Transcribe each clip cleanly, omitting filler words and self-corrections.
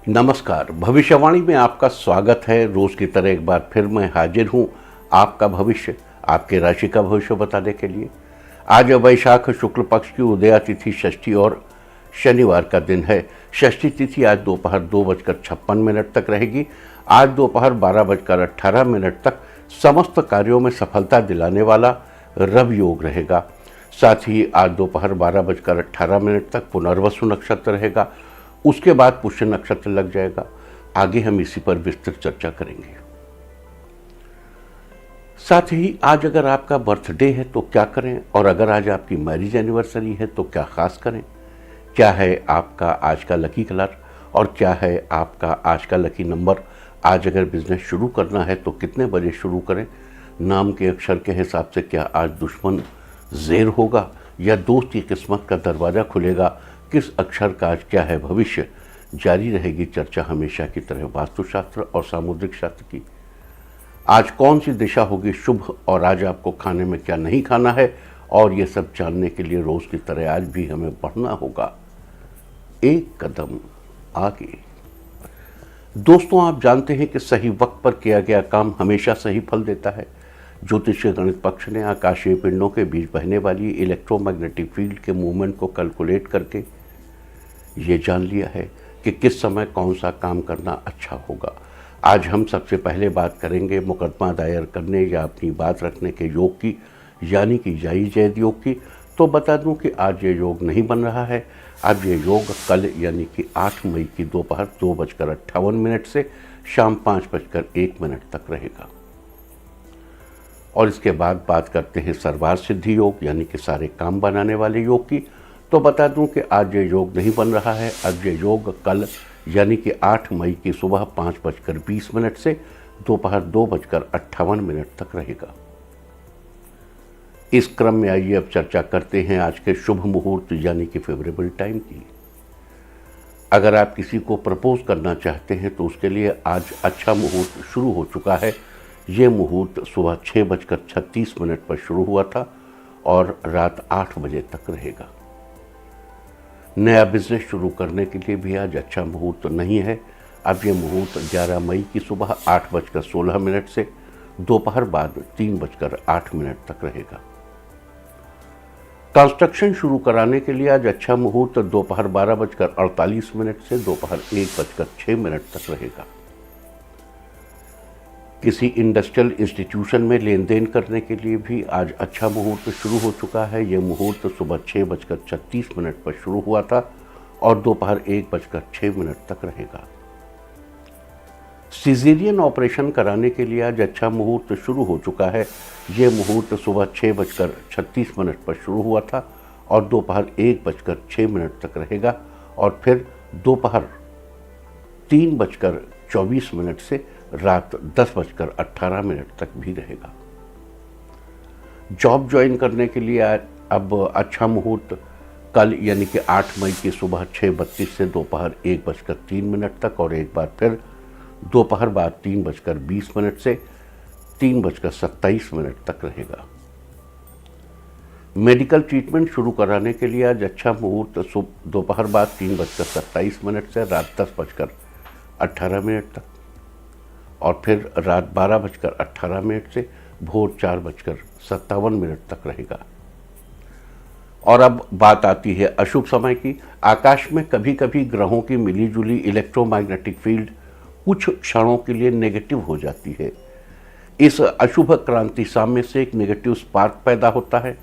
नमस्कार। भविष्यवाणी में आपका स्वागत है। रोज की तरह एक बार फिर मैं हाजिर हूं आपका भविष्य, आपके राशि का भविष्य बताने के लिए। आज वैशाख शुक्ल पक्ष की उदया तिथि षष्ठी और शनिवार का दिन है। षष्ठी तिथि आज दोपहर 2:56 तक रहेगी। आज दोपहर 12:18 तक समस्त कार्यों में सफलता दिलाने वाला रव योग रहेगा। साथ ही आज दोपहर 12:18 तक पुनर्वसु नक्षत्र रहेगा। उसके बाद पुष्य नक्षत्र लग जाएगा। आगे हम इसी पर विस्तृत चर्चा करेंगे। साथ ही आज अगर आपका बर्थडे है तो क्या करें, और अगर आज आपकी मैरिज एनिवर्सरी है तो क्या खास करें। क्या है आपका आज का लकी कलर और क्या है आपका आज का लकी नंबर। आज अगर बिजनेस शुरू करना है तो कितने बजे शुरू करें। नाम के अक्षर के हिसाब से क्या आज दुश्मन ज़ेर होगा या दोस्त की किस्मत का दरवाज़ा खुलेगा। किस अक्षर का आज क्या है भविष्य। जारी रहेगी चर्चा हमेशा की तरह वास्तुशास्त्र और सामुद्रिक शास्त्र की। आज कौन सी दिशा होगी शुभ और आज आपको खाने में क्या नहीं खाना है, और ये सब जानने के लिए रोज की तरह आज भी हमें बढ़ना होगा एक कदम आगे। दोस्तों, आप जानते हैं कि सही वक्त पर किया गया काम हमेशा सही फल देता है। ज्योतिषीय गणित पक्ष ने आकाशीय पिंडों के बीच बहने वाली इलेक्ट्रोमैग्नेटिक फील्ड के मूवमेंट को कैलकुलेट करके ये जान लिया है कि किस समय कौन सा काम करना अच्छा होगा। आज हम सबसे पहले बात करेंगे मुकदमा दायर करने या अपनी बात रखने के योग की, यानी कि जाई जैद योग की। तो बता दूं कि आज ये योग नहीं बन रहा है। आज ये योग कल यानी कि 8 मई की दोपहर 2:58 से शाम 5:01 तक रहेगा। और इसके बाद बात करते हैं सर्वार्थ सिद्धि योग यानी कि सारे काम बनाने वाले योग की। तो बता दूं कि आज ये योग नहीं बन रहा है। आज ये योग कल यानी कि 8 मई की सुबह 5:20 से दोपहर 2:58 तक रहेगा। इस क्रम में आइए अब चर्चा करते हैं आज के शुभ मुहूर्त यानी कि फेवरेबल टाइम की। अगर आप किसी को प्रपोज करना चाहते हैं तो उसके लिए आज अच्छा मुहूर्त शुरू हो चुका है। ये मुहूर्त सुबह 6:36 पर शुरू हुआ था और रात 8 बजे तक रहेगा। नया बिजनेस शुरू करने के लिए भी आज अच्छा मुहूर्त नहीं है। अब ये मुहूर्त 11 मई की सुबह 8:16 से दोपहर बाद 3:08 तक रहेगा। कंस्ट्रक्शन शुरू कराने के लिए आज अच्छा मुहूर्त दोपहर 12:48 से दोपहर 1:06 तक रहेगा। किसी इंडस्ट्रियल इंस्टीट्यूशन में लेन देन करने के लिए भी आज अच्छा मुहूर्त शुरू हो चुका है। ये मुहूर्त सुबह 6:36 पर शुरू हुआ था और दोपहर 1:06 तक रहेगा। सिजेरियन ऑपरेशन कराने के लिए आज अच्छा मुहूर्त शुरू हो चुका है। ये मुहूर्त सुबह 6:36 पर शुरू हुआ था और दोपहर 1:06 तक रहेगा और फिर दोपहर 3:24 से रात 10:18 तक भी रहेगा। जॉब ज्वाइन करने के लिए अब अच्छा मुहूर्त कल यानी कि 8 मई की सुबह 6:32 से दोपहर 1:03 तक और एक बार फिर दोपहर बाद 3:20 से 3:27 तक रहेगा। मेडिकल ट्रीटमेंट शुरू कराने के लिए आज अच्छा मुहूर्त दोपहर बाद 3:27 से रात 10:18 तक और फिर रात 12:18 से भोर 4:57 तक रहेगा। और अब बात आती है अशुभ समय की। आकाश में कभी कभी ग्रहों की मिलीजुली इलेक्ट्रोमैग्नेटिक फील्ड कुछ क्षणों के लिए नेगेटिव हो जाती है। इस अशुभ क्रांति साम्य से एक नेगेटिव स्पार्क पैदा होता है।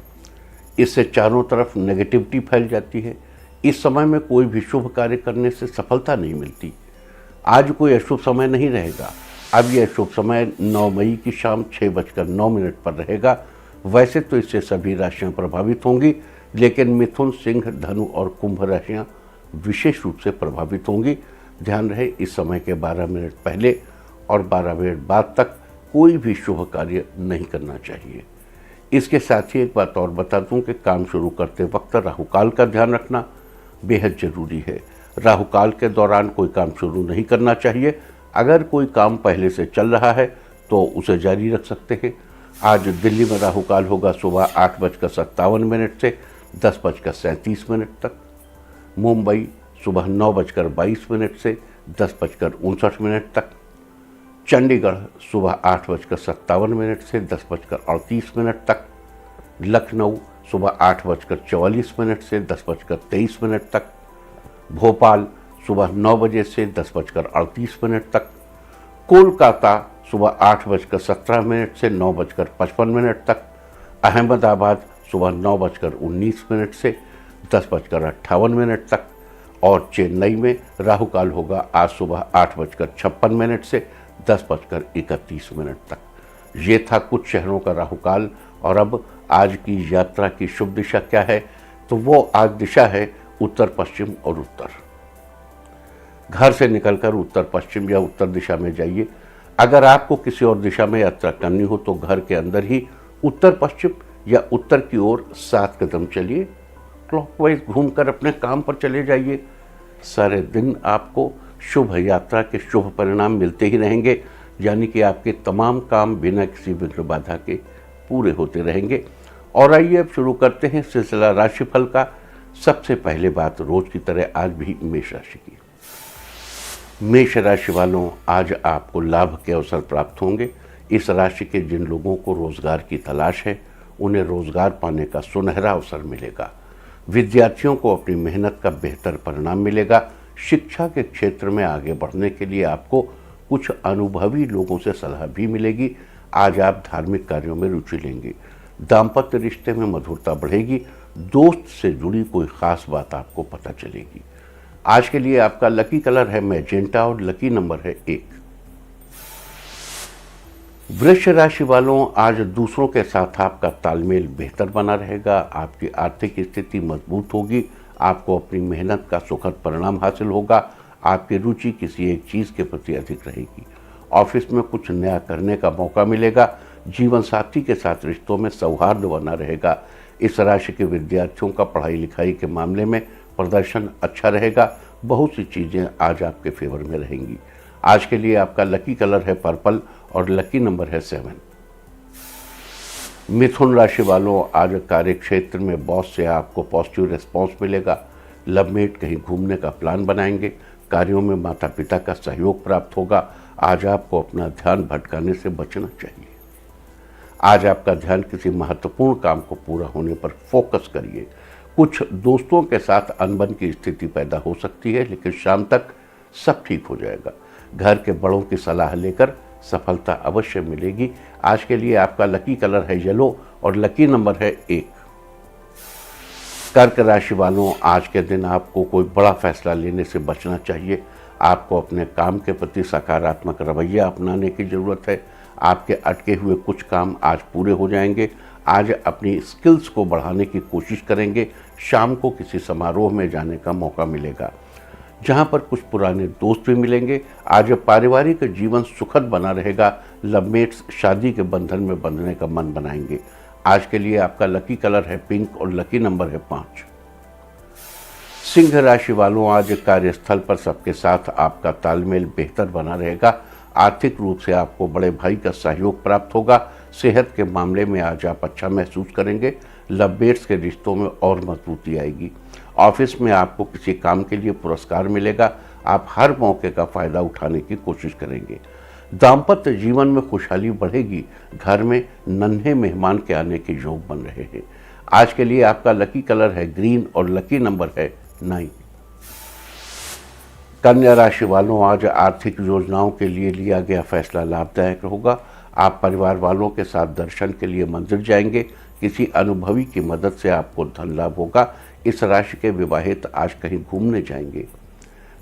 इससे चारों तरफ नेगेटिविटी फैल जाती है। इस समय में कोई भी शुभ कार्य करने से सफलता नहीं मिलती। आज कोई अशुभ समय नहीं रहेगा। अब यह शुभ समय 9 मई की शाम 6:09 पर रहेगा। वैसे तो इससे सभी राशियां प्रभावित होंगी, लेकिन मिथुन, सिंह, धनु और कुंभ राशियां विशेष रूप से प्रभावित होंगी। ध्यान रहे, इस समय के 12 मिनट पहले और 12 मिनट बाद तक कोई भी शुभ कार्य नहीं करना चाहिए। इसके साथ ही एक बात और बता दूं कि काम शुरू करते वक्त राहुकाल का ध्यान रखना बेहद जरूरी है। राहुकाल के दौरान कोई काम शुरू नहीं करना चाहिए। अगर कोई काम पहले से चल रहा है तो उसे जारी रख सकते हैं। आज दिल्ली में राहुकाल होगा सुबह 8:57 से 10:37 तक। मुंबई सुबह 9:22 से 10:59 तक, चंडीगढ़ सुबह 8:57 से 10:38 तक, लखनऊ सुबह 8:44 से 10:23 तक, भोपाल सुबह 9 बजे से 10:38 तक, कोलकाता सुबह 8:17 से 9:55 तक, अहमदाबाद सुबह 9:19 से 10:58 तक और चेन्नई में राहु काल होगा आज सुबह 8:56 से 10:31 तक। ये था कुछ शहरों का राहु काल। और अब आज की यात्रा की शुभ दिशा क्या है, तो वो आज दिशा है उत्तर पश्चिम और उत्तर। घर से निकलकर उत्तर पश्चिम या उत्तर दिशा में जाइए। अगर आपको किसी और दिशा में यात्रा करनी हो तो घर के अंदर ही उत्तर पश्चिम या उत्तर की ओर 7 कदम चलिए, क्लॉकवाइज घूमकर अपने काम पर चले जाइए। सारे दिन आपको शुभ यात्रा के शुभ परिणाम मिलते ही रहेंगे, यानी कि आपके तमाम काम बिना किसी विघ्न बाधा के पूरे होते रहेंगे। और आइए अब शुरू करते हैं सिलसिला राशिफल का। सबसे पहले बात रोज की तरह आज भी मेष राशि की। मेष राशि वालों, आज आपको लाभ के अवसर प्राप्त होंगे। इस राशि के जिन लोगों को रोजगार की तलाश है उन्हें रोजगार पाने का सुनहरा अवसर मिलेगा। विद्यार्थियों को अपनी मेहनत का बेहतर परिणाम मिलेगा। शिक्षा के क्षेत्र में आगे बढ़ने के लिए आपको कुछ अनुभवी लोगों से सलाह भी मिलेगी। आज आप धार्मिक कार्यों में रुचि लेंगे। दाम्पत्य रिश्ते में मधुरता बढ़ेगी। दोस्त से जुड़ी कोई खास बात आपको पता चलेगी। आज के लिए आपका लकी कलर है मैजेंटा और लकी नंबर है 1। वृष राशि वालों, आज दूसरों के साथ आपका तालमेल बेहतर बना रहेगा। आपकी आर्थिक स्थिति मजबूत होगी। आपको अपनी मेहनत का सुखद परिणाम हासिल होगा। आपकी रुचि किसी एक चीज़ के प्रति अधिक रहेगी। ऑफिस में कुछ नया करने का मौका मिलेगा। जीवन साथी के साथ रिश्तों में सौहार्द बना रहेगा। इस राशि के विद्यार्थियों का पढ़ाई लिखाई के मामले में प्रदर्शन अच्छा रहेगा। बहुत सी चीज़ें आज आपके फेवर में रहेंगी। आज के लिए आपका लकी कलर है पर्पल और लकी नंबर है 7। मिथुन राशि वालों, आज कार्य क्षेत्र में बॉस से आपको पॉजिटिव रिस्पॉन्स मिलेगा। लवमेट कहीं घूमने का प्लान बनाएंगे। कार्यों में माता पिता का सहयोग प्राप्त होगा। आज आपको अपना ध्यान भटकाने से बचना चाहिए। आज आपका ध्यान किसी महत्वपूर्ण काम को पूरा होने पर फोकस करिए। कुछ दोस्तों के साथ अनबन की स्थिति पैदा हो सकती है, लेकिन शाम तक सब ठीक हो जाएगा। घर के बड़ों की सलाह लेकर सफलता अवश्य मिलेगी। आज के लिए आपका लकी कलर है येलो और लकी नंबर है 1। कर्क राशि वालों, आज के दिन आपको कोई बड़ा फैसला लेने से बचना चाहिए। आपको अपने काम के प्रति सकारात्मक रवैया अपनाने की ज़रूरत है। आपके अटके हुए कुछ काम आज पूरे हो जाएंगे। आज अपनी स्किल्स को बढ़ाने की कोशिश करेंगे। शाम को किसी समारोह में जाने का मौका मिलेगा, जहां पर कुछ पुराने दोस्त भी मिलेंगे। आज पारिवारिक जीवन सुखद बना रहेगा। लवमेट्स शादी के बंधन में बंधने का मन बनाएंगे। आज के लिए आपका लकी कलर है पिंक और लकी नंबर है 5। सिंह राशि वालों, आज कार्यस्थल पर सबके साथ आपका तालमेल बेहतर बना रहेगा। आर्थिक रूप से आपको बड़े भाई का सहयोग प्राप्त होगा। सेहत के मामले में आज आप अच्छा महसूस करेंगे। लवमेट्स के रिश्तों में और मजबूती आएगी। ऑफिस में आपको किसी काम के लिए पुरस्कार मिलेगा। आप हर मौके का फ़ायदा उठाने की कोशिश करेंगे। दाम्पत्य जीवन में खुशहाली बढ़ेगी। घर में नन्हे मेहमान के आने के योग बन रहे हैं। आज के लिए आपका लकी कलर है ग्रीन और लकी नंबर है 9। कन्या राशि वालों, आज आर्थिक योजनाओं के लिए लिया गया फैसला लाभदायक होगा। आप परिवार वालों के साथ दर्शन के लिए मंदिर जाएंगे। किसी अनुभवी की मदद से आपको धन लाभ होगा। इस राशि के विवाहित आज कहीं घूमने जाएंगे।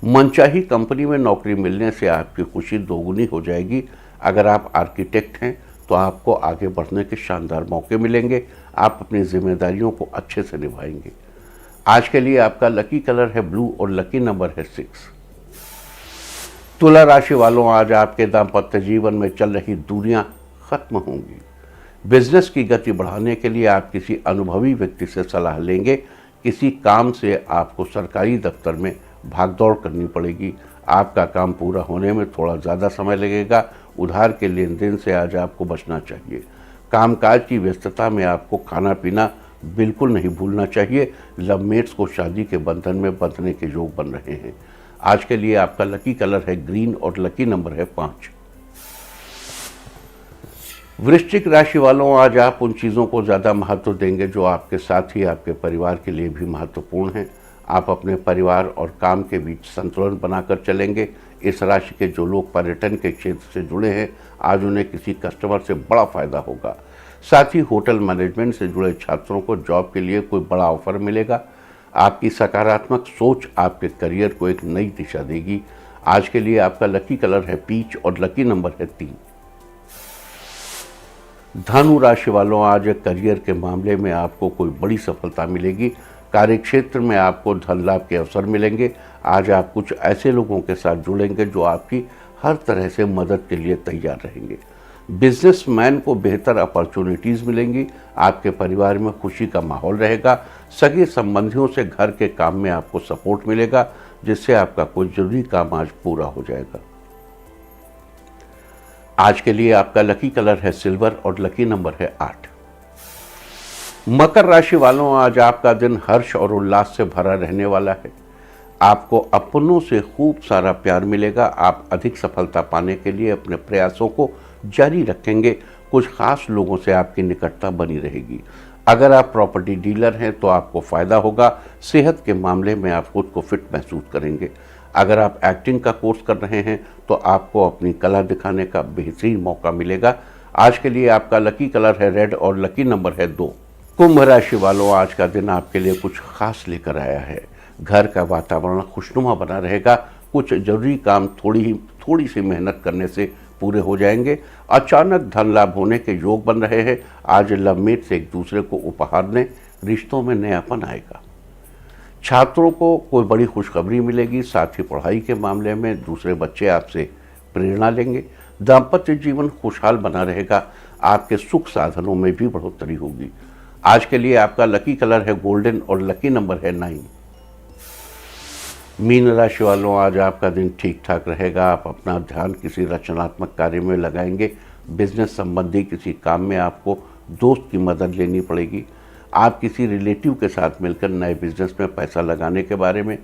मनचाही कंपनी में नौकरी मिलने से आपकी खुशी दोगुनी हो जाएगी। अगर आप आर्किटेक्ट हैं तो आपको आगे बढ़ने के शानदार मौके मिलेंगे। आप अपनी जिम्मेदारियों को अच्छे से निभाएंगे। आज के लिए आपका लकी कलर है ब्लू और लकी नंबर है 6। तुला राशि वालों, आज आपके दाम्पत्य जीवन में चल रही दूरियां खत्म होंगी। बिजनेस की गति बढ़ाने के लिए आप किसी अनुभवी व्यक्ति से सलाह लेंगे। किसी काम से आपको सरकारी दफ्तर में भागदौड़ करनी पड़ेगी। आपका काम पूरा होने में थोड़ा ज़्यादा समय लगेगा। उधार के लेन देन से आज आपको बचना चाहिए। कामकाज की व्यस्तता में आपको खाना पीना बिल्कुल नहीं भूलना चाहिए। लवमेट्स को शादी के बंधन में बंधने के योग बन रहे हैं। आज के लिए आपका लकी कलर है ग्रीन और लकी नंबर है 5। वृश्चिक राशि वालों, आज आप उन चीज़ों को ज़्यादा महत्व देंगे जो आपके साथ ही आपके परिवार के लिए भी महत्वपूर्ण हैं। आप अपने परिवार और काम के बीच संतुलन बनाकर चलेंगे। इस राशि के जो लोग पर्यटन के क्षेत्र से जुड़े हैं, आज उन्हें किसी कस्टमर से बड़ा फायदा होगा। साथ ही होटल मैनेजमेंट से जुड़े छात्रों को जॉब के लिए कोई बड़ा ऑफर मिलेगा। आपकी सकारात्मक सोच आपके करियर को एक नई दिशा देगी। आज के लिए आपका लकी कलर है पीच और लकी नंबर है 3। धनु राशि वालों, आज करियर के मामले में आपको कोई बड़ी सफलता मिलेगी। कार्यक्षेत्र में आपको धन लाभ के अवसर मिलेंगे। आज आप कुछ ऐसे लोगों के साथ जुड़ेंगे जो आपकी हर तरह से मदद के लिए तैयार रहेंगे। बिजनेसमैन को बेहतर अपॉर्चुनिटीज़ मिलेंगी। आपके परिवार में खुशी का माहौल रहेगा। सगे संबंधियों से घर के काम में आपको सपोर्ट मिलेगा, जिससे आपका कोई जरूरी काम आज पूरा हो जाएगा। आज के लिए आपका लकी कलर है सिल्वर और लकी नंबर है 8। मकर राशि वालों, आज आपका दिन हर्ष और उल्लास से भरा रहने वाला है। आपको अपनों से खूब सारा प्यार मिलेगा। आप अधिक सफलता पाने के लिए अपने प्रयासों को जारी रखेंगे। कुछ खास लोगों से आपकी निकटता बनी रहेगी। अगर आप प्रॉपर्टी डीलर हैं तो आपको फ़ायदा होगा। सेहत के मामले में आप खुद को फिट महसूस करेंगे। अगर आप एक्टिंग का कोर्स कर रहे हैं तो आपको अपनी कला दिखाने का बेहतरीन मौका मिलेगा। आज के लिए आपका लकी कलर है रेड और लकी नंबर है 2। कुंभ राशि वालों, आज का दिन आपके लिए कुछ खास लेकर आया है। घर का वातावरण खुशनुमा बना रहेगा। कुछ जरूरी काम थोड़ी सी मेहनत करने से पूरे हो जाएंगे। अचानक धन लाभ होने के योग बन रहे हैं। आज लवमेट से एक दूसरे को उपहार दें, रिश्तों में नयापन आएगा। छात्रों को कोई बड़ी खुशखबरी मिलेगी। साथ ही पढ़ाई के मामले में दूसरे बच्चे आपसे प्रेरणा लेंगे। दाम्पत्य जीवन खुशहाल बना रहेगा। आपके सुख साधनों में भी बढ़ोतरी होगी। आज के लिए आपका लकी कलर है गोल्डन और लकी नंबर है 9। मीन राशि वालों, आज आपका दिन ठीक ठाक रहेगा। आप अपना ध्यान किसी रचनात्मक कार्य में लगाएंगे। बिजनेस संबंधी किसी काम में आपको दोस्त की मदद लेनी पड़ेगी। आप किसी रिलेटिव के साथ मिलकर नए बिजनेस में पैसा लगाने के बारे में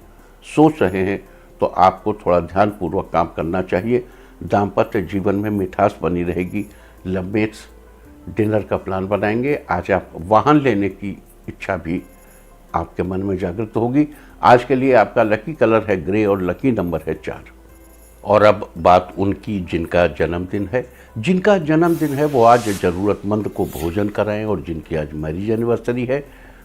सोच रहे हैं तो आपको थोड़ा ध्यानपूर्वक काम करना चाहिए। दाम्पत्य जीवन में मिठास बनी रहेगी। लवमेट्स डिनर का प्लान बनाएंगे। आज आप वाहन लेने की इच्छा भी आपके मन में जागृत होगी। आज के लिए आपका लकी कलर है ग्रे और लकी नंबर है 4। और अब बात उनकी जिनका जन्मदिन है। जिनका जन्मदिन है वो आज ज़रूरतमंद को भोजन कराएं, और जिनकी आज मैरिज एनिवर्सरी है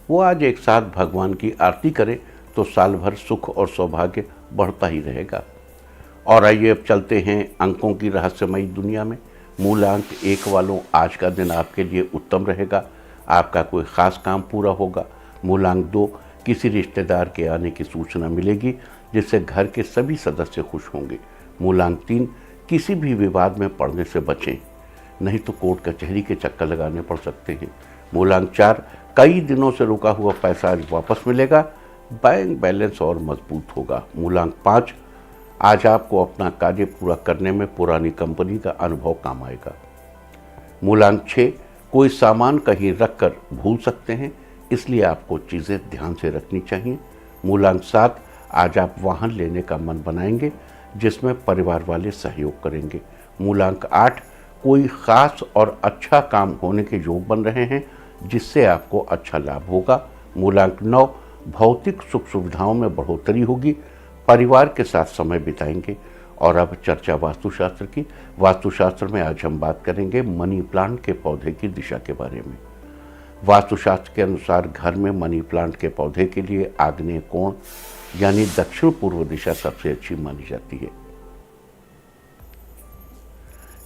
वो आज एक साथ भगवान की आरती करें तो साल भर सुख और सौभाग्य बढ़ता ही रहेगा। और आइए अब चलते हैं अंकों की रहस्यमयी दुनिया में। मूलांक 1 वालों, आज का दिन आपके लिए उत्तम रहेगा। आपका कोई ख़ास काम पूरा होगा। मूलांक 2, किसी रिश्तेदार के आने की सूचना मिलेगी जिससे घर के सभी सदस्य खुश होंगे। मूलांक 3, किसी भी विवाद में पड़ने से बचें, नहीं तो कोर्ट कचहरी के चक्कर लगाने पड़ सकते हैं। मूलांक 4, कई दिनों से रुका हुआ पैसा आज वापस मिलेगा। बैंक बैलेंस और मजबूत होगा। मूलांक 5, आज आपको अपना कार्य पूरा करने में पुरानी कंपनी का अनुभव काम आएगा। मूलांक 6, कोई सामान कहीं रख कर भूल सकते हैं, इसलिए आपको चीज़ें ध्यान से रखनी चाहिए। मूलांक 7, आज आप वाहन लेने का मन बनाएंगे जिसमें परिवार वाले सहयोग करेंगे। मूलांक 8, कोई ख़ास और अच्छा काम होने के योग बन रहे हैं जिससे आपको अच्छा लाभ होगा। मूलांक 9, भौतिक सुख सुविधाओं में बढ़ोतरी होगी। परिवार के साथ समय बिताएंगे। और अब चर्चा वास्तुशास्त्र की। वास्तुशास्त्र में आज हम बात करेंगे मनी प्लांट के पौधे की दिशा के बारे में। वास्तुशास्त्र के अनुसार घर में मनी प्लांट के पौधे के लिए आग्नेय कोण यानी दक्षिण पूर्व दिशा सबसे अच्छी मानी जाती है।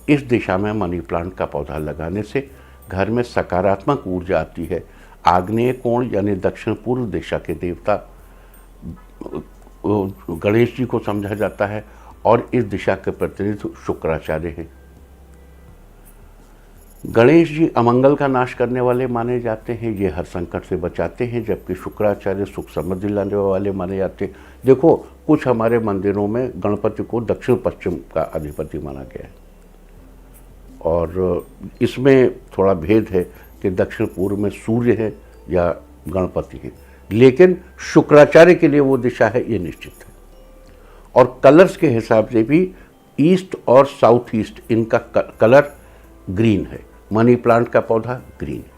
इस दिशा में मनी प्लांट का पौधा लगाने से घर में सकारात्मक ऊर्जा आती है। आग्नेय कोण यानी दक्षिण पूर्व दिशा के देवता गणेश जी को समझा जाता है और इस दिशा के प्रतिनिधि शुक्राचार्य हैं। गणेश जी अमंगल का नाश करने वाले माने जाते हैं। ये हर संकट से बचाते हैं, जबकि शुक्राचार्य सुख समृद्धि लाने वाले माने जाते हैं। देखो, कुछ हमारे मंदिरों में गणपति को दक्षिण पश्चिम का अधिपति माना गया है और इसमें थोड़ा भेद है कि दक्षिण पूर्व में सूर्य है या गणपति है, लेकिन शुक्राचार्य के लिए वो दिशा है, ये निश्चित है। और कलर्स के हिसाब से भी ईस्ट और साउथ ईस्ट इनका कलर ग्रीन है। मनी प्लांट का पौधा ग्रीन है,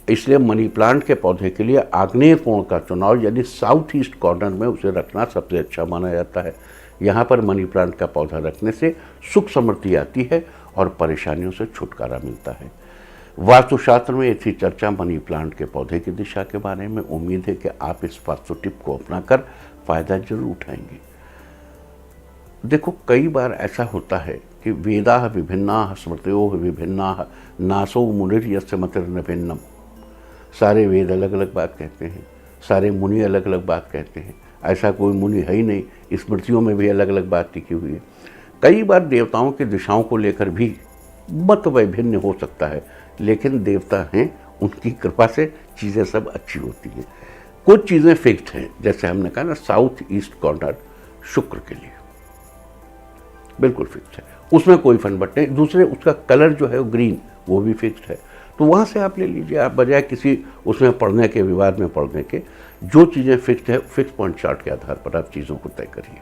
इसलिए मनी प्लांट के पौधे के लिए आग्नेय कोण का चुनाव यानी साउथ ईस्ट कॉर्नर में उसे रखना सबसे अच्छा माना जाता है। यहाँ पर मनी प्लांट का पौधा रखने से सुख समृद्धि आती है और परेशानियों से छुटकारा मिलता है। वास्तुशास्त्र में ऐसी चर्चा मनी प्लांट के पौधे की दिशा के बारे में। उम्मीद है कि आप इस वास्तु टिप को अपनाकर फायदा जरूर उठाएंगे। देखो, कई बार ऐसा होता है कि वेदाः विभिन्नाः स्मृतयोः विभिन्नाः नासो मुनिर्यस्य मतिर्न भिन्नम। सारे वेद अलग अलग बात कहते हैं, सारे मुनि अलग अलग बात कहते हैं, ऐसा कोई मुनि है ही नहीं, स्मृतियों में भी अलग अलग बात लिखी हुई है। कई बार देवताओं की दिशाओं को लेकर भी मत वैभिन्न हो सकता है, लेकिन देवता हैं, उनकी कृपा से चीज़ें सब अच्छी होती हैं। कुछ चीज़ें फिक्स्ड हैं, जैसे हमने कहा ना, साउथ ईस्ट कॉर्नर शुक्र के लिए बिल्कुल फिक्स्ड है, उसमें कोई फनबट नहीं। दूसरे, उसका कलर जो है वो ग्रीन, वो भी फिक्स्ड है, तो वहाँ से आप ले लीजिए। आप बजाय किसी उसमें पढ़ने के, विवाद में पढ़ने के, जो चीज़ें फिक्स्ड है, फिक्स पॉइंट चार्ट के आधार पर आप चीज़ों को तय करिए।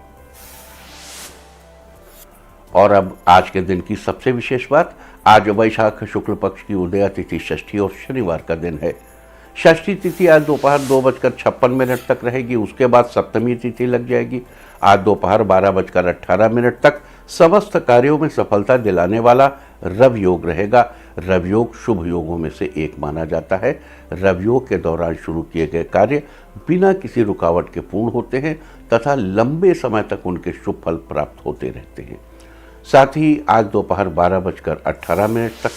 और अब आज के दिन की सबसे विशेष बात, आज वैशाख शुक्ल पक्ष की उदया तिथि षष्ठी और शनिवार का दिन है। षष्ठी तिथि आज दोपहर 2:56 तक रहेगी, उसके बाद सप्तमी तिथि लग जाएगी। आज दोपहर 12:18 तक समस्त कार्यों में सफलता दिलाने वाला रव योग रहेगा। रव योग शुभ योगों में से एक माना जाता है। रव योग के दौरान शुरू किए गए कार्य बिना किसी रुकावट के पूर्ण होते हैं तथा लंबे समय तक उनके शुभ फल प्राप्त होते रहते हैं। साथ ही आज दोपहर 12:18 तक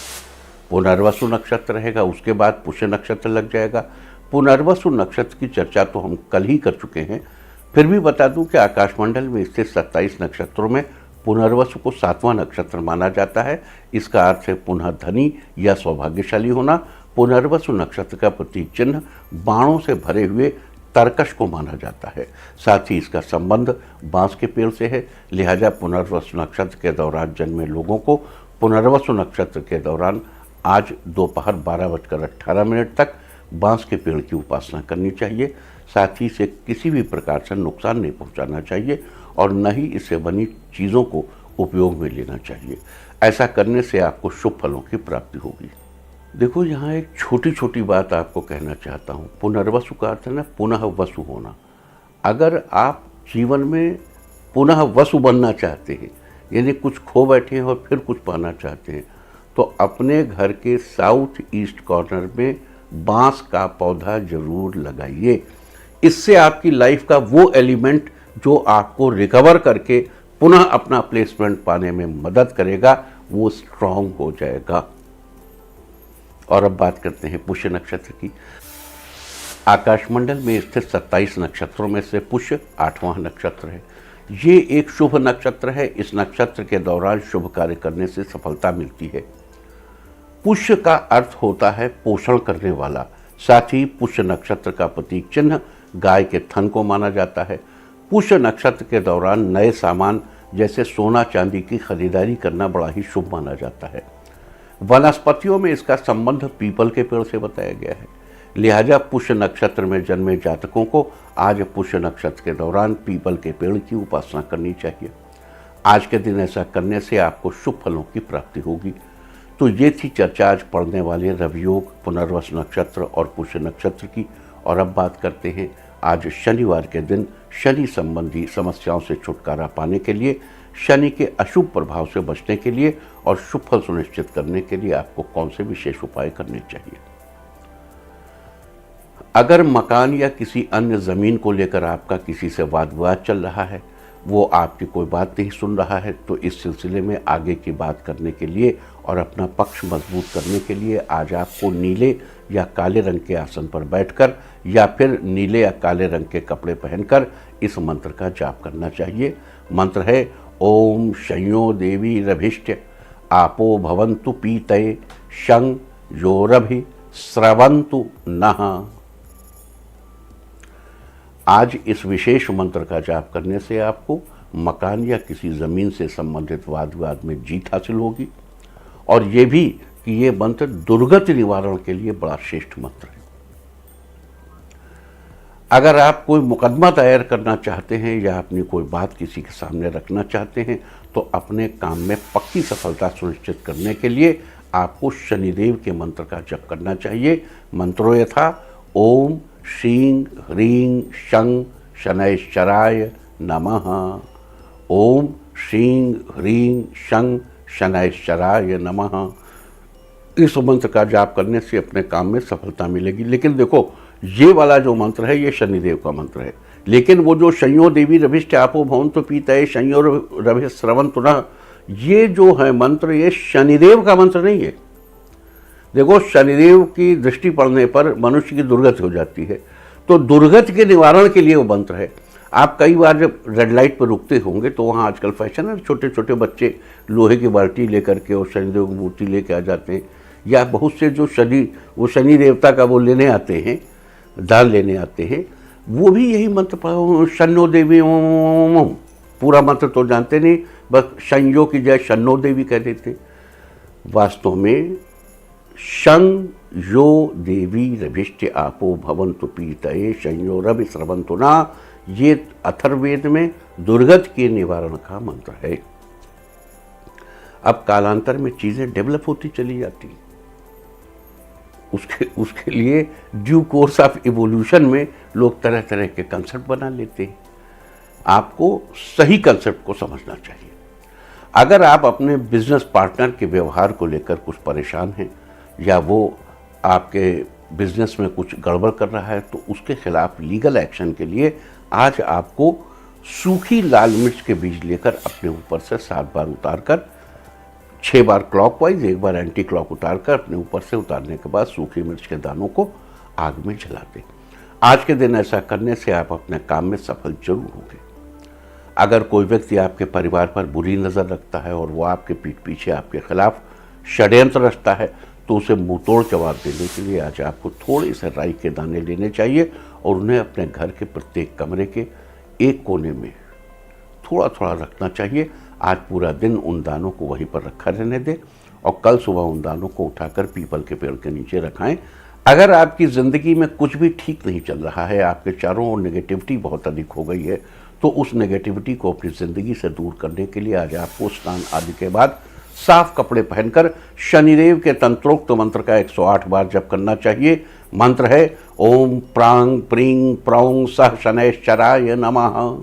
पुनर्वसु नक्षत्र रहेगा, उसके बाद पुष्य नक्षत्र लग जाएगा। पुनर्वसु नक्षत्र की चर्चा तो हम कल ही कर चुके हैं, फिर भी बता दूं कि आकाशमंडल में स्थित 27 नक्षत्रों में पुनर्वसु को 7वां नक्षत्र माना जाता है। इसका अर्थ है पुनः धनी या सौभाग्यशाली होना। पुनर्वसु नक्षत्र का प्रतीक चिन्ह बाणों से भरे हुए तरकश को माना जाता है। साथ ही इसका संबंध बांस के पेड़ से है, लिहाजा पुनर्वसु नक्षत्र के दौरान जन्मे लोगों को पुनर्वसु नक्षत्र के दौरान आज दोपहर 12:18 तक बांस के पेड़ की उपासना करनी चाहिए। साथ ही इसे किसी भी प्रकार से नुकसान नहीं पहुंचाना चाहिए और न ही इससे बनी चीज़ों को उपयोग में लेना चाहिए। ऐसा करने से आपको शुभ फलों की प्राप्ति होगी। देखो, यहाँ एक छोटी छोटी बात आपको कहना चाहता हूँ। पुनर्वसु का अर्थ है ना, पुनः वसु होना। अगर आप जीवन में पुनः वसु बनना चाहते हैं, यानी कुछ खो बैठे हैं और फिर कुछ पाना चाहते हैं, तो अपने घर के साउथ ईस्ट कॉर्नर में बांस का पौधा जरूर लगाइए। इससे आपकी लाइफ का वो एलिमेंट जो आपको रिकवर करके पुनः अपना प्लेसमेंट पाने में मदद करेगा, वो स्ट्रांग हो जाएगा। और अब बात करते हैं पुष्य नक्षत्र की। आकाशमंडल में स्थित 27 नक्षत्रों में से पुष्य 8वां नक्षत्र है। ये एक शुभ नक्षत्र है। इस नक्षत्र के दौरान शुभ कार्य करने से सफलता मिलती है। पुष्य का अर्थ होता है पोषण करने वाला। साथ ही पुष्य नक्षत्र का प्रतीक चिन्ह गाय के थन को माना जाता है। पुष्य नक्षत्र के दौरान नए सामान जैसे सोना चांदी की खरीदारी करना बड़ा ही शुभ माना जाता है। वनस्पतियों में इसका संबंध पीपल के पेड़ से बताया गया है। लिहाजा पुष्य नक्षत्र में जन्मे जातकों को आज पुष्य नक्षत्र के दौरान पीपल के पेड़ की उपासना करनी चाहिए। आज के दिन ऐसा करने से आपको शुभ फलों की प्राप्ति होगी। तो ये थी चर्चा आज पढ़ने वाले रवियोग, पुनर्वसु नक्षत्र और पुष्य नक्षत्र की। और अब बात करते हैं आज शनिवार के दिन शनि संबंधी समस्याओं से छुटकारा पाने के लिए, शनि के अशुभ प्रभाव से बचने के लिए और शुभ फल सुनिश्चित करने के लिए आपको कौन से विशेष उपाय करने चाहिए। अगर मकान या किसी अन्य ज़मीन को लेकर आपका किसी से वाद विवाद चल रहा है, वो आपकी कोई बात नहीं सुन रहा है, तो इस सिलसिले में आगे की बात करने के लिए और अपना पक्ष मजबूत करने के लिए आज आपको नीले या काले रंग के आसन पर बैठकर या फिर नीले या काले रंग के कपड़े पहनकर इस मंत्र का जाप करना चाहिए। मंत्र है ओम शंयो देवी रभिष्ट आपो भवन्तु पीतये शं योरभि स्रवन्तु नः। आज इस विशेष मंत्र का जाप करने से आपको मकान या किसी ज़मीन से संबंधित वाद विवाद में जीत हासिल होगी। और ये भी कि ये मंत्र दुर्गति निवारण के लिए बड़ा श्रेष्ठ मंत्र है। अगर आप कोई मुकदमा दायर करना चाहते हैं या अपनी कोई बात किसी के सामने रखना चाहते हैं तो अपने काम में पक्की सफलता सुनिश्चित करने के लिए आपको शनिदेव के मंत्र का जप करना चाहिए। मंत्रो यथा ओम श्रीं ह्रीं शं शनैश्चराय नमः। ओम श्रीं ह्रीं शं शनैश्चराय नमः। इस मंत्र का जाप करने से अपने काम में सफलता मिलेगी। लेकिन देखो, ये वाला जो मंत्र है ये शनिदेव का मंत्र है, लेकिन वो जो शंयो देवी रभिष्ट आपो भवन्तु पीतये शंयो रभि स्रवन्तु नः, ये जो है मंत्र ये शनिदेव का मंत्र नहीं है। देखो, शनिदेव की दृष्टि पड़ने पर मनुष्य की दुर्गति हो जाती है, तो दुर्गति के निवारण के लिए वो मंत्र है। आप कई बार जब रेड लाइट पर रुकते होंगे तो वहाँ आजकल फैशन है, छोटे छोटे बच्चे लोहे की बाल्टी लेकर के और शनिदेव की मूर्ति लेके आ जाते हैं, या बहुत से जो शनि देवता का वो लेने आते हैं, दान लेने आते हैं, वो भी यही मंत्र शन्नो देवी ओम ओम। पूरा मंत्र तो जानते नहीं, बस शंयो की जय शन्नो देवी कह देते। वास्तव में शं यो देवी रभिष्ट आपो भवन्तु पीतये शंयो रभि स्रवन्तु नः, ये अथर्ववेद में दुर्गति के निवारण का मंत्र है। अब कालांतर में चीज़ें डेवलप होती चली जाती, उसके लिए ड्यू कोर्स ऑफ इवोल्यूशन में लोग तरह तरह के कंसेप्ट बना लेते हैं। आपको सही कंसेप्ट को समझना चाहिए। अगर आप अपने बिजनेस पार्टनर के व्यवहार को लेकर कुछ परेशान हैं या वो आपके बिजनेस में कुछ गड़बड़ कर रहा है तो उसके खिलाफ लीगल एक्शन के लिए आज आपको सूखी लाल मिर्च के बीज लेकर अपने ऊपर से 7 बार उतारकर 6 बार क्लॉकवाइज 1 बार एंटी क्लॉक उतारकर अपने ऊपर से उतारने के बाद सूखी मिर्च के दानों को आग में जला दें। आज के दिन ऐसा करने से आप अपने काम में सफल जरूर होंगे। अगर कोई व्यक्ति आपके परिवार पर बुरी नज़र रखता है और वो आपके पीठ पीछे आपके खिलाफ षड्यंत्र रचता है तो उसे मुंहतोड़ जवाब देने के लिए आज आपको थोड़े से राई के दाने लेने चाहिए और उन्हें अपने घर के प्रत्येक कमरे के एक कोने में थोड़ा थोड़ा रखना चाहिए। आज पूरा दिन उन दानों को वहीं पर रखा रहने दें और कल सुबह उन दानों को उठाकर पीपल के पेड़ के नीचे रखाएं। अगर आपकी ज़िंदगी में कुछ भी ठीक नहीं चल रहा है, आपके चारों ओर नेगेटिविटी बहुत अधिक हो गई है, तो उस नेगेटिविटी को अपनी ज़िंदगी से दूर करने के लिए आज आपको स्नान आदि के बाद साफ कपड़े पहनकर शनिदेव के तंत्रोक्त मंत्र का 108 बार जप करना चाहिए। मंत्र है ओम प्रांग प्रीं प्रौं सह शनैश्चराय नमः।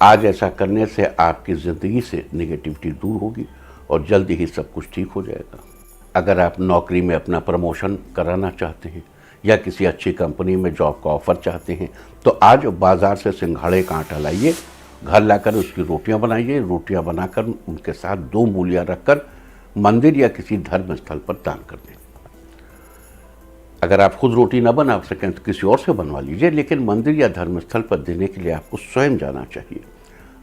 आज ऐसा करने से आपकी ज़िंदगी से नेगेटिविटी दूर होगी और जल्दी ही सब कुछ ठीक हो जाएगा। अगर आप नौकरी में अपना प्रमोशन कराना चाहते हैं या किसी अच्छी कंपनी में जॉब का ऑफ़र चाहते हैं तो आज बाज़ार से सिंघाड़े का आटा लाइए, घर लाकर उसकी रोटियां बनाइए, रोटियां बनाकर उनके साथ 2 मूलियां रखकर मंदिर या किसी धर्म स्थल पर दान कर दें। अगर आप खुद रोटी ना बना सकें तो किसी और से बनवा लीजिए, लेकिन मंदिर या धर्मस्थल पर देने के लिए आपको स्वयं जाना चाहिए।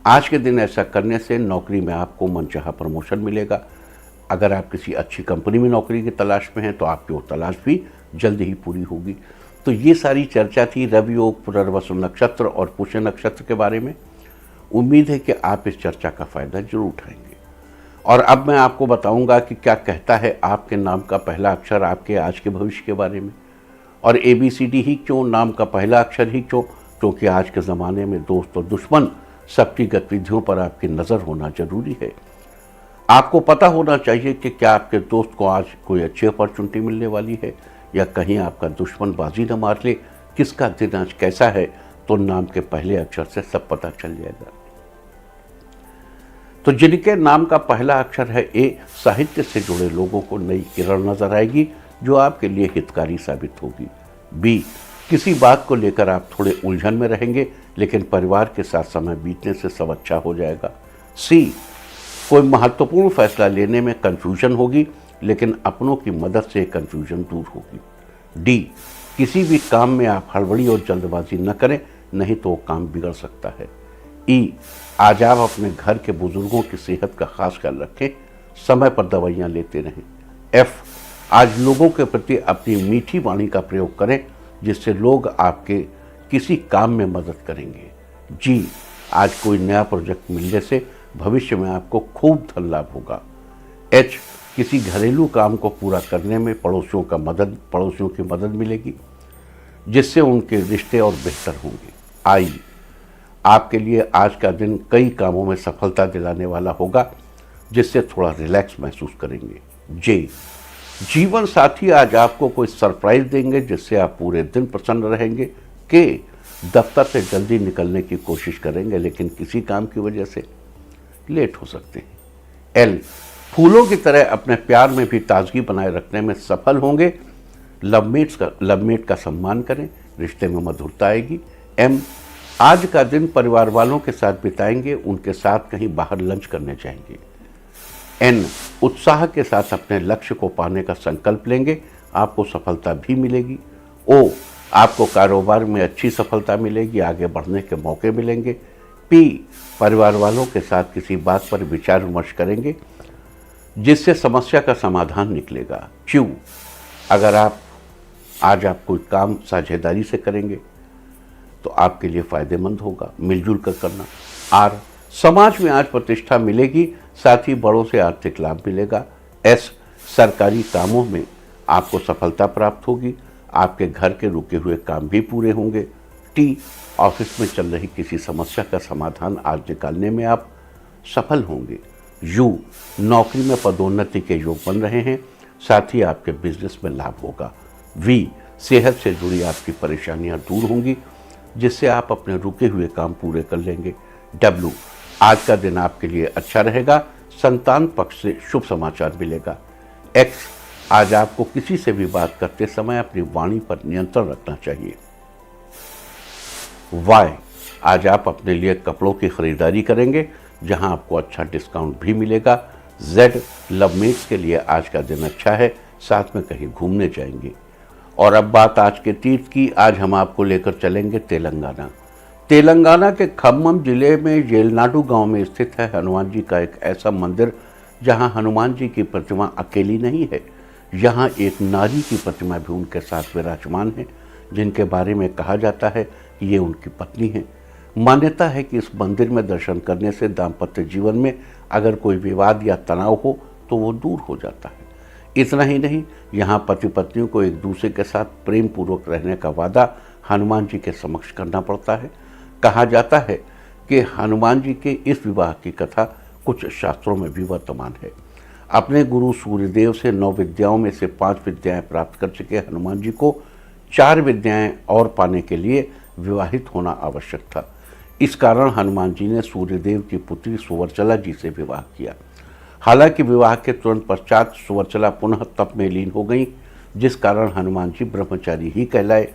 आज के दिन ऐसा करने से नौकरी में आपको मनचाहा प्रमोशन मिलेगा। अगर आप किसी अच्छी कंपनी में नौकरी की तलाश में हैं तो आपकी वो तलाश भी जल्दी ही पूरी होगी। तो ये सारी चर्चा थी रवि योग, पुनर्वसु नक्षत्र और पुष्य नक्षत्र के बारे में। उम्मीद है कि आप इस चर्चा का फ़ायदा जरूर उठाएंगे। और अब मैं आपको बताऊंगा कि क्या कहता है आपके नाम का पहला अक्षर आपके आज के भविष्य के बारे में। और ABCD ही क्यों, नाम का पहला अक्षर ही क्यों? क्योंकि आज के ज़माने में दोस्त और दुश्मन सबकी गतिविधियों पर आपकी नज़र होना जरूरी है। आपको पता होना चाहिए कि क्या आपके दोस्त को आज कोई अच्छी अपॉर्चुनिटी मिलने वाली है या कहीं आपका दुश्मन बाजी न मार ले। किसका दिन आज कैसा है तो नाम के पहले अक्षर से सब पता चल जाएगा। तो जिनके नाम का पहला अक्षर है A, साहित्य से जुड़े लोगों को नई किरण नजर आएगी जो आपके लिए हितकारी साबित होगी। B, किसी बात को लेकर आप थोड़े उलझन में रहेंगे लेकिन परिवार के साथ समय बीतने से सब अच्छा हो जाएगा। C, कोई महत्वपूर्ण फैसला लेने में कंफ्यूजन होगी लेकिन अपनों की मदद से कंफ्यूजन दूर होगी। D, किसी भी काम में आप हड़बड़ी और जल्दबाजी न करें, नहीं तो काम बिगड़ सकता है। E, आज आप अपने घर के बुजुर्गों की सेहत का खास ख्याल रखें, समय पर दवाइयाँ लेते रहें। F, आज लोगों के प्रति अपनी मीठी वाणी का प्रयोग करें जिससे लोग आपके किसी काम में मदद करेंगे। G, आज कोई नया प्रोजेक्ट मिलने से भविष्य में आपको खूब धन लाभ होगा। H, किसी घरेलू काम को पूरा करने में पड़ोसियों की मदद मिलेगी। जिससे उनके रिश्ते और बेहतर होंगे। आई, आपके लिए आज का दिन कई कामों में सफलता दिलाने वाला होगा, जिससे थोड़ा रिलैक्स महसूस करेंगे। जे, जीवन साथी आज आपको कोई सरप्राइज देंगे, जिससे आप पूरे दिन प्रसन्न रहेंगे। के, दफ्तर से जल्दी निकलने की कोशिश करेंगे, लेकिन किसी काम की वजह से लेट हो सकते हैं। एल, फूलों की तरह अपने प्यार में भी ताजगी बनाए रखने में सफल होंगे। लवमेट का सम्मान करें, रिश्ते में मधुरता आएगी। एम, आज का दिन परिवार वालों के साथ बिताएंगे, उनके साथ कहीं बाहर लंच करने जाएंगे। एन, उत्साह के साथ अपने लक्ष्य को पाने का संकल्प लेंगे, आपको सफलता भी मिलेगी। ओ, आपको कारोबार में अच्छी सफलता मिलेगी, आगे बढ़ने के मौके मिलेंगे। पी, परिवार वालों के साथ किसी बात पर विचार विमर्श करेंगे, जिससे समस्या का समाधान निकलेगा। क्यू, अगर आज आप कोई काम साझेदारी से करेंगे तो आपके लिए फायदेमंद होगा, मिलजुल कर करना। आर, समाज में आज प्रतिष्ठा मिलेगी, साथ ही बड़ों से आर्थिक लाभ मिलेगा। एस, सरकारी कामों में आपको सफलता प्राप्त होगी, आपके घर के रुके हुए काम भी पूरे होंगे। टी, ऑफिस में चल रही किसी समस्या का समाधान आज निकालने में आप सफल होंगे। यू, नौकरी में पदोन्नति के योग बन रहे हैं, साथ ही आपके बिजनेस में लाभ होगा। वी, सेहत से जुड़ी आपकी परेशानियां दूर होंगी, जिससे आप अपने रुके हुए काम पूरे कर लेंगे। डब्ल्यू, आज का दिन आपके लिए अच्छा रहेगा, संतान पक्ष से शुभ समाचार मिलेगा। एक्स, आज आपको किसी से भी बात करते समय अपनी वाणी पर नियंत्रण रखना चाहिए। वाई, आज आप अपने लिए कपड़ों की खरीदारी करेंगे, जहां आपको अच्छा डिस्काउंट भी मिलेगा। जेड, लवमेट्स के लिए आज का दिन अच्छा है, साथ में कहीं घूमने जाएंगे। और अब बात आज के तीर्थ की। आज हम आपको लेकर चलेंगे तेलंगाना। तेलंगाना के खम्मम जिले में येलनाडु गांव में स्थित है हनुमान जी का एक ऐसा मंदिर, जहां हनुमान जी की प्रतिमा अकेली नहीं है, यहाँ एक नारी की प्रतिमा भी उनके साथ विराजमान है, जिनके बारे में कहा जाता है कि ये उनकी पत्नी है। मान्यता है कि इस मंदिर में दर्शन करने से दाम्पत्य जीवन में अगर कोई विवाद या तनाव हो तो वो दूर हो जाता है। इतना ही नहीं, यहाँ पति पत्नियों को एक दूसरे के साथ प्रेम पूर्वक रहने का वादा हनुमान जी के समक्ष करना पड़ता है। कहा जाता है कि हनुमान जी के इस विवाह की कथा कुछ शास्त्रों में भी वर्तमान है। अपने गुरु सूर्यदेव से 9 विद्याओं में से 5 विद्याएं प्राप्त कर चुके हनुमान जी को 4 विद्याएं और पाने के लिए विवाहित होना आवश्यक था। इस कारण हनुमान जी ने सूर्यदेव की पुत्री सुवर्चला जी से विवाह किया। हालांकि विवाह के तुरंत पश्चात सुवर्चला पुनः तप में लीन हो गई, जिस कारण हनुमान जी ब्रह्मचारी ही कहलाए।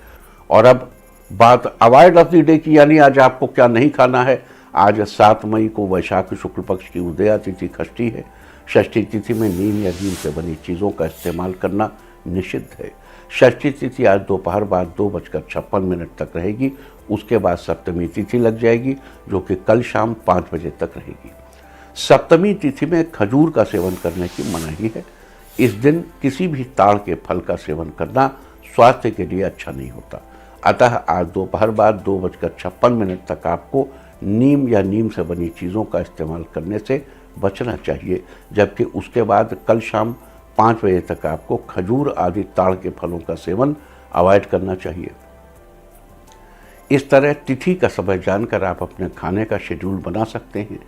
और अब बात अवॉइड ऑफ द डे की, यानी आज आपको क्या नहीं खाना है। आज 7 मई को वैशाख शुक्ल पक्ष की उदया तिथि षष्ठी है। षष्ठी तिथि में नीम या नीम से बनी चीज़ों का इस्तेमाल करना निषिद्ध है। षष्ठी तिथि आज दोपहर बाद 2:56 तक रहेगी। उसके बाद सप्तमी तिथि लग जाएगी, जो कि कल शाम 5 बजे तक रहेगी। सप्तमी तिथि में खजूर का सेवन करने की मनाही है। इस दिन किसी भी ताड़ के फल का सेवन करना स्वास्थ्य के लिए अच्छा नहीं होता। अतः आज दोपहर बाद 2:56 तक आपको नीम या नीम से बनी चीज़ों का इस्तेमाल करने से बचना चाहिए, जबकि उसके बाद कल शाम 5 बजे तक आपको खजूर आदि ताड़ के फलों का सेवन अवॉइड करना चाहिए। इस तरह तिथि का समय जानकर आप अपने खाने का शेड्यूल बना सकते हैं।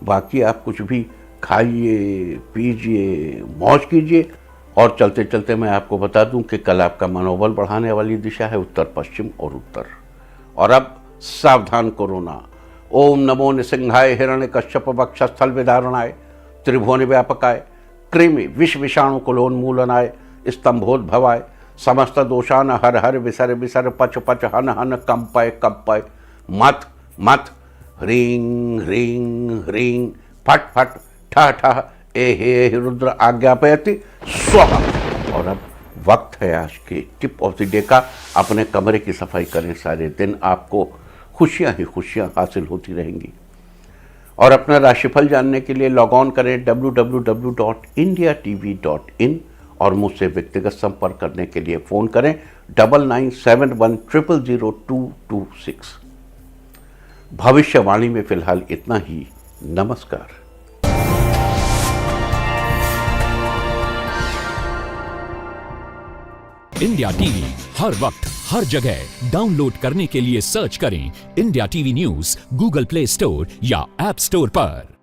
बाकी आप कुछ भी खाइए, पीजिए, मौज कीजिए। और चलते चलते मैं आपको बता दूं कि कल आपका मनोबल बढ़ाने वाली दिशा है उत्तर पश्चिम और उत्तर। और अब सावधान कोरोना। ओम नमो निसिंहाय हिरण्य कश्यप वक्षस्थल विदारणाय त्रिभुवन व्यापकाय कृमि विष विषाणु कुलोन्मूलनाय स्तंभोद्भवाय समस्त दोषान हर हर विसर विसर पच पच हन हन कंपय कंपय मत मत ह्रीं ह्रीं ह्रीं फट फट ठह ठह ए हे रुद्र आज्ञापयति स्वाहा। और अब वक्त है आज के टिप ऑफ द डे का। अपने कमरे की सफाई करें, सारे दिन आपको खुशियां ही खुशियां हासिल होती रहेंगी। और अपना राशिफल जानने के लिए लॉग ऑन करें www.indiatv.in और मुझसे व्यक्तिगत संपर्क करने के लिए फ़ोन करें 9971000226। भविष्यवाणी में फिलहाल इतना ही। नमस्कार। इंडिया टीवी हर वक्त हर जगह डाउनलोड करने के लिए सर्च करें India TV news Google play store या ऐप स्टोर पर।